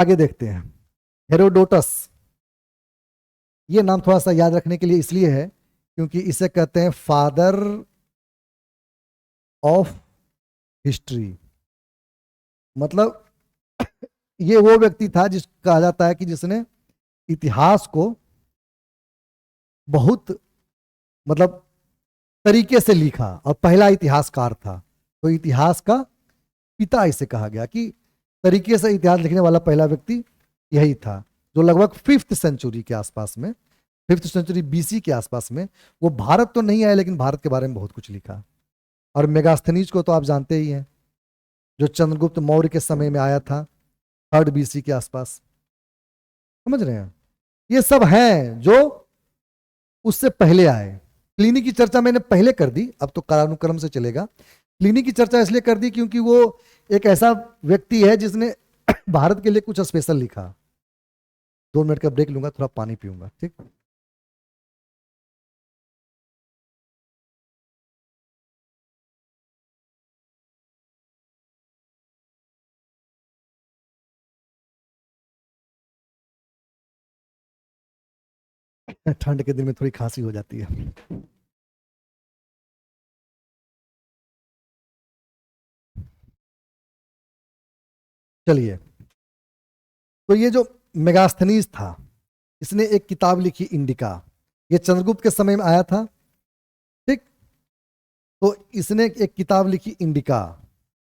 आगे देखते हैं। हेरोडोटस, ये नाम थोड़ा सा याद रखने के लिए इसलिए है क्योंकि इसे कहते हैं फादर ऑफ हिस्ट्री। मतलब ये वो व्यक्ति था जिस कहा जाता है कि जिसने इतिहास को बहुत मतलब तरीके से लिखा और पहला इतिहासकार था। तो इतिहास का पिता इसे कहा गया कि तरीके से इतिहास लिखने वाला पहला व्यक्ति यही था, जो लगभग 5th सेंचुरी के आसपास में, 5th सेंचुरी बीसी के आसपास में, वो भारत तो नहीं आया लेकिन भारत के बारे में बहुत कुछ लिखा। और मेगास्थनीज को तो आप जानते ही हैं, जो चंद्रगुप्त मौर्य के समय में आया था 3rd बीसी के आसपास। समझ रहे हैं? ये सब हैं जो उससे पहले आए। प्लिनी की चर्चा मैंने पहले कर दी, अब तो कालानुक्रम से चलेगा। प्लिनी की चर्चा इसलिए कर दी क्योंकि वो एक ऐसा व्यक्ति है जिसने भारत के लिए कुछ स्पेशल लिखा। 2 मिनट का ब्रेक लूंगा, थोड़ा पानी पीऊंगा, ठीक। ठंड के दिन में थोड़ी खांसी हो जाती है। चलिए, तो ये जो मेगास्थनीज था, इसने एक किताब लिखी इंडिका। ये चंद्रगुप्त के समय में आया था, ठीक। तो इसने एक किताब लिखी इंडिका,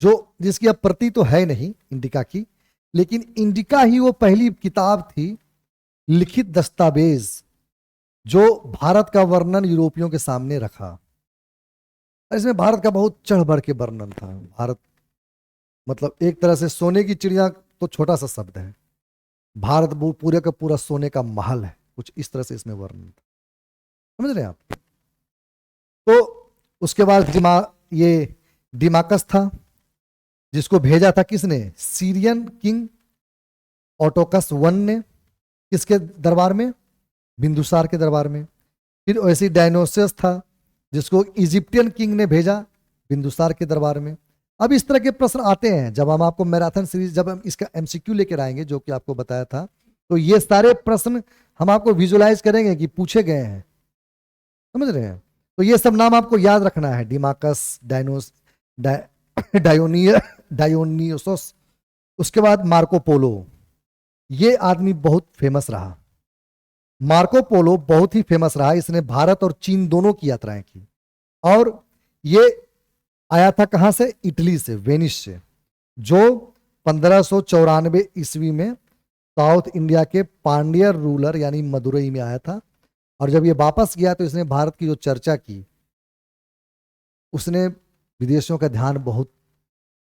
जो जिसकी अब प्रति तो है नहीं इंडिका की, लेकिन इंडिका ही वो पहली किताब थी, लिखित दस्तावेज, जो भारत का वर्णन यूरोपियों के सामने रखा। इसमें भारत का बहुत चढ़ बढ़ के वर्णन था। भारत मतलब एक तरह से सोने की चिड़िया तो छोटा सा शब्द है, भारत वो पूरे का पूरा सोने का महल है, कुछ इस तरह से इसमें वर्णन था। समझ रहे हैं आप? तो उसके बाद ये डिमाकस था, जिसको भेजा था किसने? सीरियन किंग ऑटोकस वन ने। किसके दरबार में? बिंदुसार के दरबार में। फिर वैसे डायनोसियस था, जिसको इजिप्टियन किंग ने भेजा बिंदुसार के दरबार में। अब इस तरह के प्रश्न आते हैं जब हम आपको मैराथन सीरीज, जब हम इसका एमसीक्यू लेकर आएंगे, जो कि आपको बताया था, तो ये सारे प्रश्न हम आपको विजुलाइज करेंगे कि पूछे गए हैं। समझ रहे हैं? तो ये सब नाम आपको याद रखना है। डिमाकस, डायोनिय डायोनियोसस, उसके बाद मार्को पोलो। ये आदमी बहुत फेमस रहा। मार्को पोलो बहुत ही फेमस रहा। इसने भारत और चीन दोनों की यात्राएं की। और ये आया था कहां से? इटली से, वेनिस से, जो 1594 ईस्वी में साउथ इंडिया के पांड्यर रूलर यानी मदुरई में आया था। और जब ये वापस गया तो इसने भारत की जो चर्चा की, उसने विदेशों का ध्यान बहुत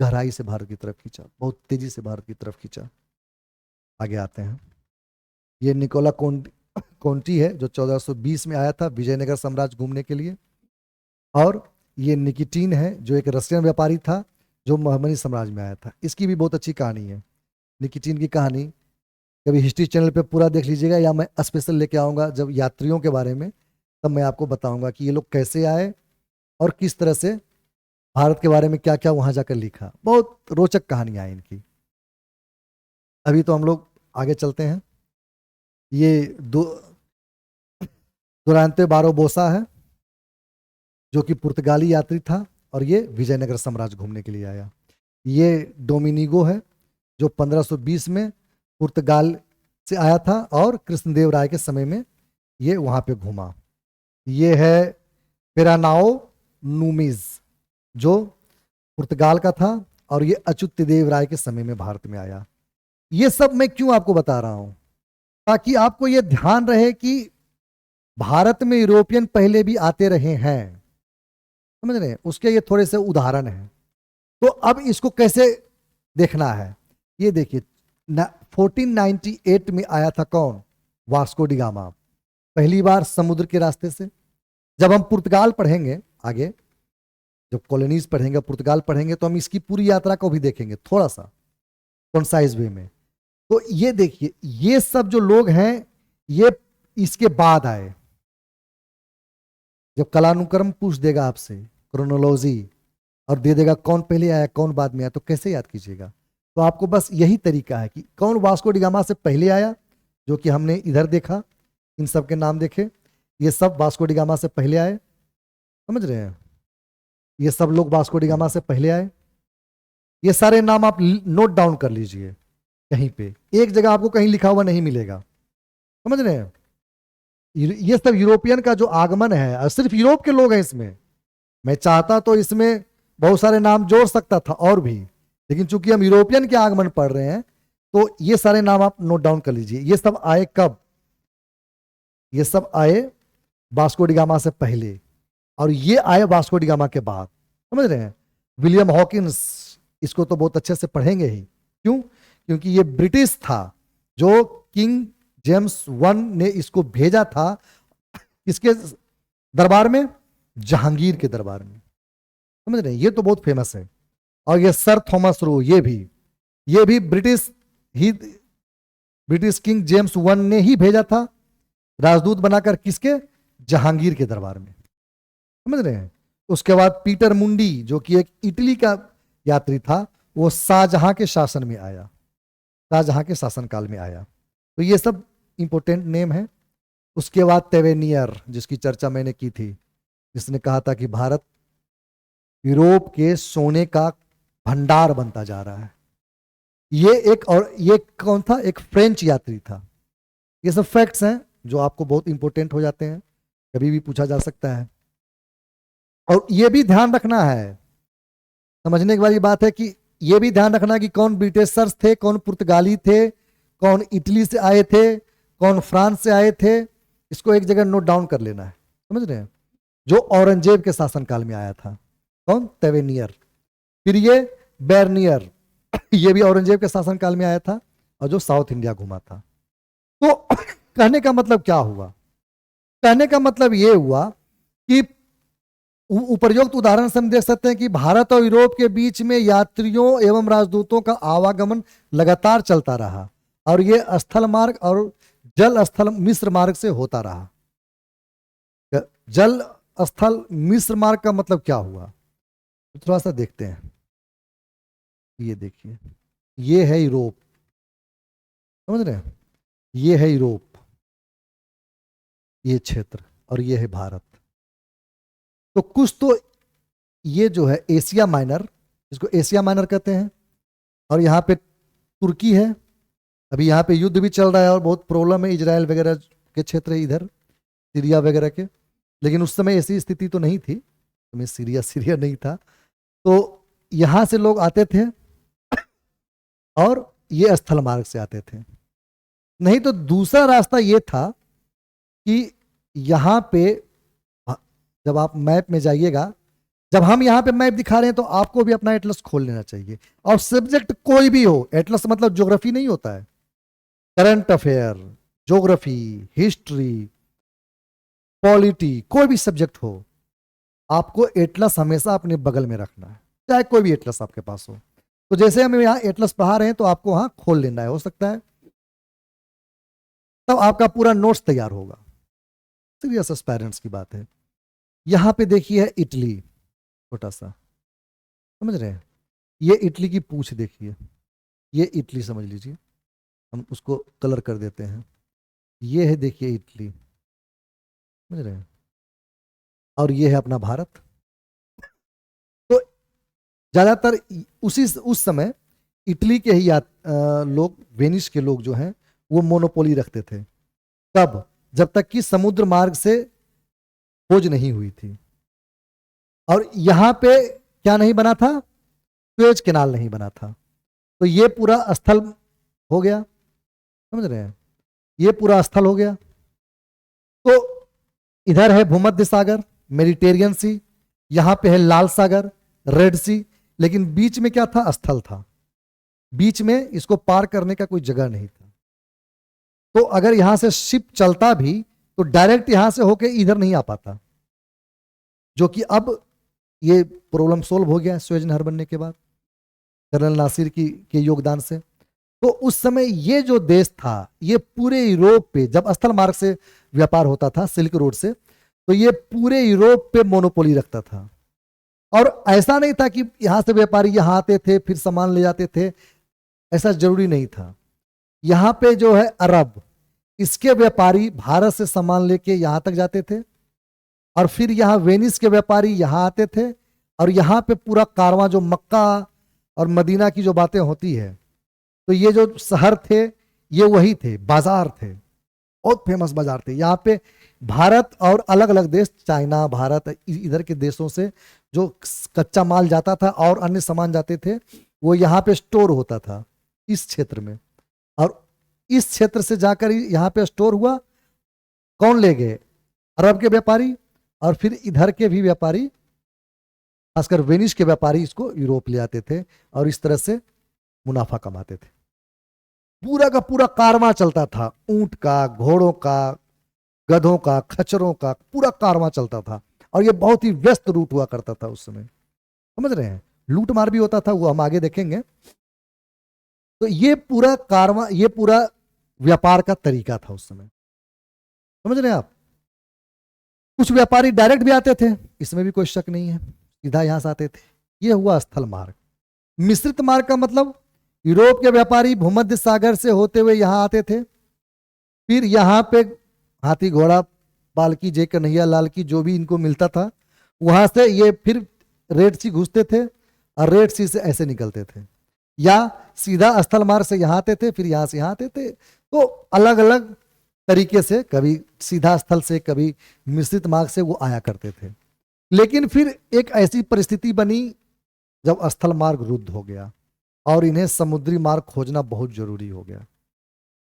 गहराई से भारत की तरफ खींचा, बहुत तेजी से भारत की तरफ खींचा। आगे आते हैं। ये निकोला कोंटी है, जो 1420 में आया था विजयनगर साम्राज्य घूमने के लिए। और ये निकिटीन है, जो एक रशियन व्यापारी था, जो महमनी साम्राज्य में आया था। इसकी भी बहुत अच्छी कहानी है, निकिटीन की कहानी। कभी हिस्ट्री चैनल पे पूरा देख लीजिएगा, या मैं स्पेशल लेके आऊंगा जब यात्रियों के बारे में, तब मैं आपको बताऊंगा कि ये लोग कैसे आए और किस तरह से भारत के बारे में क्या क्या वहां जाकर लिखा। बहुत रोचक कहानियां हैं इनकी। अभी तो हम लोग आगे चलते हैं। ये दुरांते बारोबोसा है, जो कि पुर्तगाली यात्री था, और ये विजयनगर साम्राज्य घूमने के लिए आया। ये डोमिनिगो है, जो 1520 में पुर्तगाल से आया था और कृष्णदेव राय के समय में ये वहां पे घूमा। ये है पेरानाओ नूमिज, जो पुर्तगाल का था, और ये अच्युत देव राय के समय में भारत में आया। ये सब मैं क्यों आपको बता रहा हूं? ताकि आपको ये ध्यान रहे कि भारत में यूरोपियन पहले भी आते रहे हैं। समझ रहे हैं? उसके ये थोड़े से उदाहरण हैं। तो अब इसको कैसे देखना है, ये देखिए। 1498 में आया था कौन? वास्को डी गामा, पहली बार समुद्र के रास्ते से। जब हम पुर्तगाल पढ़ेंगे आगे, जब कॉलोनीज पढ़ेंगे, पुर्तगाल पढ़ेंगे, तो हम इसकी पूरी यात्रा को भी देखेंगे थोड़ा सा कॉन्साइज वे में। तो ये देखिए, ये सब जो लोग हैं, ये इसके बाद आए। जब कालानुक्रम पूछ देगा आपसे, क्रोनोलॉजी, और दे देगा कौन पहले आया कौन बाद में आया, तो कैसे याद कीजिएगा? तो आपको बस यही तरीका है कि कौन वास्को डी गामा से पहले आया, जो कि हमने इधर देखा, इन सब के नाम देखे, ये सब वास्को डी गामा से पहले आए, समझ रहे हैं, ये सब लोग वास्को डी गामा से पहले आए। ये सारे नाम आप नोट डाउन कर लीजिए कहीं पे, एक जगह आपको कहीं लिखा हुआ नहीं मिलेगा, समझ रहे हैं। ये सब यूरोपियन का जो आगमन है, और सिर्फ यूरोप के लोग हैं इसमें। मैं चाहता तो इसमें बहुत सारे नाम जोड़ सकता था और भी, लेकिन चूंकि हम यूरोपियन के आगमन पढ़ रहे हैं तो ये सारे नाम आप नोट डाउन कर लीजिए। ये सब आए कब? ये सब आए वास्को डी गामा से पहले, और ये आए वास्को डी गामा के बाद, समझ रहे हैं। विलियम हॉकिंस, इसको तो बहुत अच्छे से पढ़ेंगे ही, क्यों? क्योंकि ये ब्रिटिश था, जो किंग जेम्स वन ने इसको भेजा था, किसके दरबार में? जहांगीर के दरबार में, समझ रहे हैं। ये तो बहुत फेमस है। और ये सर थॉमस रो, ये भी ब्रिटिश किंग जेम्स वन ने ही भेजा था राजदूत बनाकर, किसके? जहांगीर के दरबार में, समझ रहे हैं। उसके बाद पीटर मुंडी, जो कि एक इटली का यात्री था, वो शाहजहां के शासन में आया, शाहजहां के शासनकाल में आया। तो ये सब इंपॉर्टेंट नेम है। उसके बाद तेवेनियर, जिसकी चर्चा मैंने की थी, जिसने कहा था कि भारत यूरोप के सोने का भंडार बनता जा रहा है। ये कौन था? एक फ्रेंच यात्री था। ये सब फैक्ट्स हैं जो आपको बहुत इंपॉर्टेंट हो जाते हैं, कभी भी पूछा जा सकता है। और ये भी ध्यान रखना है, समझने की वाली बात है कि ये भी ध्यान रखना कि कौन ब्रिटिशर्स थे, कौन पुर्तगाली थे, कौन इटली से आए थे, कौन फ्रांस से आए थे। इसको एक जगह नोट डाउन कर लेना है, समझ रहे हैं। जो औरंगजेब के शासनकाल में आया था, कौन? तेवेनियर। फिर ये बेरनियर, ये भी औरंगजेब के शासनकाल में आया था, और जो साउथ इंडिया घुमा था। तो कहने का मतलब क्या हुआ? कहने का मतलब ये हुआ कि उपर्युक्त उदाहरण से हम देख सकते हैं कि भारत और यूरोप के बीच में यात्रियों एवं राजदूतों का आवागमन लगातार चलता रहा, और ये स्थल मार्ग और जल स्थल मिस्र मार्ग से होता रहा। जल स्थल मिस्र मार्ग का मतलब क्या हुआ, तो थोड़ा सा देखते हैं। ये देखिए, ये है यूरोप, समझ रहे हैं, ये है यूरोप, ये क्षेत्र, और ये है भारत। तो कुछ तो ये जो है एशिया माइनर, इसको एशिया माइनर कहते हैं, और यहाँ पे तुर्की है। अभी यहाँ पे युद्ध भी चल रहा है और बहुत प्रॉब्लम है, इजराइल वगैरह के क्षेत्र है इधर, सीरिया वगैरह के। लेकिन उस समय ऐसी स्थिति तो नहीं थी, तो सीरिया नहीं था। तो यहाँ से लोग आते थे, और ये स्थल मार्ग से आते थे। नहीं तो दूसरा रास्ता ये था कि यहाँ पे, जब आप मैप में जाइएगा, जब हम यहाँ पे मैप दिखा रहे हैं तो आपको भी अपना एटलस खोल लेना चाहिए। और सब्जेक्ट कोई भी हो, एटलस मतलब ज्योग्राफी नहीं होता है, current affair, geography, history, polity, कोई भी सब्जेक्ट हो, आपको एटलस हमेशा अपने बगल में रखना है, चाहे कोई भी एटलस आपके पास हो। तो जैसे हम यहाँ एटलस पढ़ा रहे हैं तो आपको वहां खोल लेना है, हो सकता है तब आपका पूरा नोट्स तैयार होगा। सीरियस एस्पायरेंट्स की बात है। यहां पे देखिए है इटली, छोटा सा, समझ रहे हैं। ये इटली की पूंछ देखिए, ये इटली समझ लीजिए, हम उसको कलर कर देते हैं। ये है देखिए इटली, समझ रहे हैं, और ये है अपना भारत। तो ज्यादातर उस समय इटली के ही लोग, वेनिस के लोग जो हैं, वो मोनोपोली रखते थे। कब? जब तक कि समुद्र मार्ग से खोज नहीं हुई थी। और यहां पे क्या नहीं बना था? सुएज कैनाल नहीं बना था। तो ये पूरा स्थल हो गया, समझ रहे हैं, ये पूरा स्थल हो गया। तो इधर है भूमध्य सागर, मेडिटेरियन सी, यहां पे है लाल सागर, रेड सी, लेकिन बीच में क्या था? स्थल था। बीच में इसको पार करने का कोई जगह नहीं था। तो अगर यहां से शिप चलता भी तो डायरेक्ट यहां से होके इधर नहीं आ पाता, जो कि अब ये प्रॉब्लम सोल्व हो गया सुएज नहर बनने के बाद, कर्नल नासिर के योगदान से। तो उस समय ये जो देश था, ये पूरे यूरोप पे, जब स्थल मार्ग से व्यापार होता था सिल्क रोड से, तो ये पूरे यूरोप पे मोनोपोली रखता था। और ऐसा नहीं था कि यहां से व्यापारी यहां आते थे फिर सामान ले जाते थे। ऐसा जरूरी नहीं था। यहाँ पे जो है अरब, इसके व्यापारी भारत से सामान लेके यहाँ तक जाते थे, और फिर यहाँ वेनिस के व्यापारी यहाँ आते थे, और यहाँ पे पूरा कारवां जो मक्का और मदीना की जो बातें होती है, तो ये जो शहर थे ये वही थे, बाजार थे, बहुत फेमस बाजार थे। यहाँ पे भारत और अलग अलग देश, चाइना, भारत, इधर के देशों से जो कच्चा माल जाता था और अन्य सामान जाते थे, वो यहाँ पे स्टोर होता था इस क्षेत्र में, और इस क्षेत्र से जाकर यहाँ पे स्टोर हुआ। कौन ले गए? अरब के व्यापारी, और फिर इधर के भी व्यापारी, खासकर वेनिस के व्यापारी इसको यूरोप ले आते थे और इस तरह से मुनाफा कमाते थे। पूरा का पूरा कारवां चलता था, ऊंट का, घोड़ों का, गधों का, खच्चरों का, पूरा कारवां चलता था, और ये बहुत ही व्यस्त रूट हुआ करता था उस समय। समझ रहे हैं? लूट मार भी होता था, वो हम आगे देखेंगे। तो ये पूरा कारवां, ये पूरा व्यापार का तरीका था उस समय। समझ रहे हैं आप? कुछ व्यापारी डायरेक्ट भी आते थे, इसमें भी कोई शक नहीं है, सीधा यहां से आते थे। ये हुआ स्थल मार्ग। मिश्रित मार्ग का मतलब यूरोप के व्यापारी भूमध्य सागर से होते हुए यहां आते थे, फिर यहां पे हाथी, घोड़ा, पालकी, जे कन्हैया लाल की जो भी इनको मिलता था, वहां से ये फिर रेड सी घुसते थे और रेड सी से ऐसे निकलते थे, या सीधा स्थल मार्ग से यहां आते थे, फिर यहां से यहां आते थे। तो अलग अलग तरीके से, कभी सीधा स्थल से, कभी मिश्रित मार्ग से वो आया करते थे। लेकिन फिर एक ऐसी परिस्थिति बनी जब स्थल मार्ग रुद्ध हो गया और इन्हें समुद्री मार्ग खोजना बहुत जरूरी हो गया।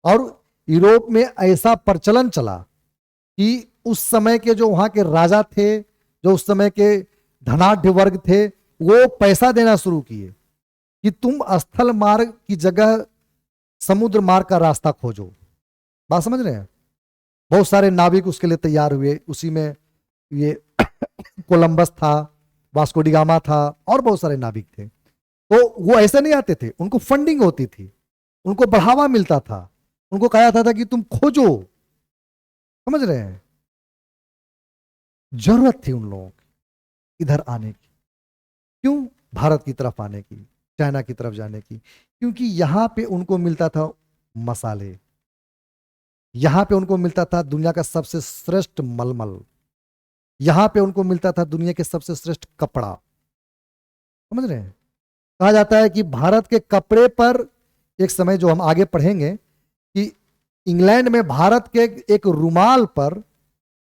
और यूरोप में ऐसा प्रचलन चला कि उस समय के जो वहां के राजा थे, जो उस समय के धनाढ्य वर्ग थे, वो पैसा देना शुरू किए कि तुम स्थल मार्ग की जगह समुद्र मार्ग का रास्ता खोजो। बात समझ रहे हैं? बहुत सारे नाविक उसके लिए तैयार हुए। उसी में ये कोलंबस था, वास्को डी गामा था, और बहुत सारे नाविक थे। तो वो ऐसे नहीं आते थे, उनको फंडिंग होती थी, उनको बढ़ावा मिलता था, उनको कहा जाता था कि तुम खोजो। समझ रहे हैं? जरूरत थी उन लोगों की इधर आने की। क्यों? भारत की तरफ आने की, चाइना की तरफ जाने की, क्योंकि यहां पे उनको मिलता था मसाले, यहां पे उनको मिलता था दुनिया का सबसे श्रेष्ठ मलमल, यहां पे उनको मिलता था दुनिया के सबसे श्रेष्ठ कपड़ा। समझ रहे हैं? कहा जाता है कि भारत के कपड़े पर, एक समय जो हम आगे पढ़ेंगे, कि इंग्लैंड में भारत के एक रुमाल पर,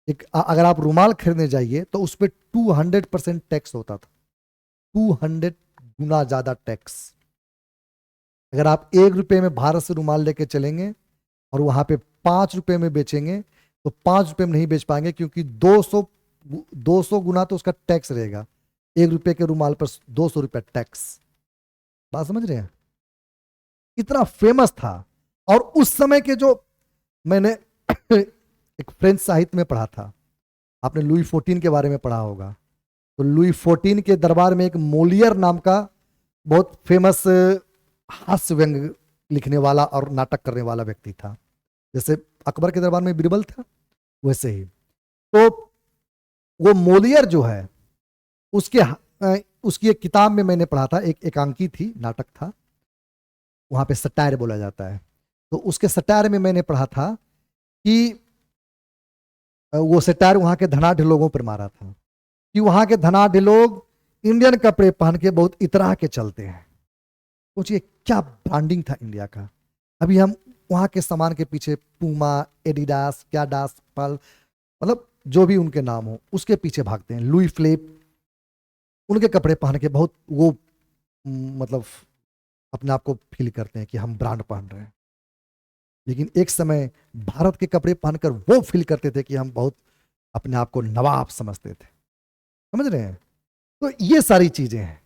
एक अगर आप रुमाल खरीदने जाइए तो उस पर 200% टैक्स होता था, 200 गुना ज्यादा टैक्स। अगर आप 1 रुपए में भारत से रुमाल लेके चलेंगे और वहां पे 5 रुपए में बेचेंगे तो 5 रुपए में नहीं बेच पाएंगे, क्योंकि 200 गुना तो उसका टैक्स रहेगा। 1 रुपए के रुमाल पर 200 रुपए टैक्स। बात समझ रहे हैं? इतना फेमस था। और उस समय के जो, मैंने एक फ्रेंच साहित्य में पढ़ा था, आपने लुई 14 के बारे में पढ़ा होगा। तो लुई 14 के दरबार में एक मोलियर नाम का बहुत फेमस हास्य व्यंग लिखने वाला और नाटक करने वाला व्यक्ति था। जैसे अकबर के दरबार में बीरबल था, वैसे ही। तो वो मोलियर जो है, उसकी एक किताब में मैंने पढ़ा था, एक एकांकी थी, नाटक था, वहां पे सटायर बोला जाता है। तो उसके सटायर में मैंने पढ़ा था कि वो सटायर वहां के धनाढ्य लोगों पर मारा था, कि वहां के धनाढ्य लोग इंडियन कपड़े पहन के बहुत इतरा के चलते हैं। सोचिए क्या ब्रांडिंग था इंडिया का। अभी हम वहां के सामान के पीछे पूमा, एडिडास, क्याडास, पल, मतलब जो भी उनके नाम हो, उसके पीछे भागते हैं। लुई फिलिप, उनके कपड़े पहन के बहुत वो मतलब अपने आप को फील करते हैं कि हम ब्रांड पहन रहे हैं। लेकिन एक समय भारत के कपड़े पहनकर वो फील करते थे कि हम बहुत अपने आप को नवाब समझते थे। समझ रहे हैं? तो ये सारी चीजें हैं।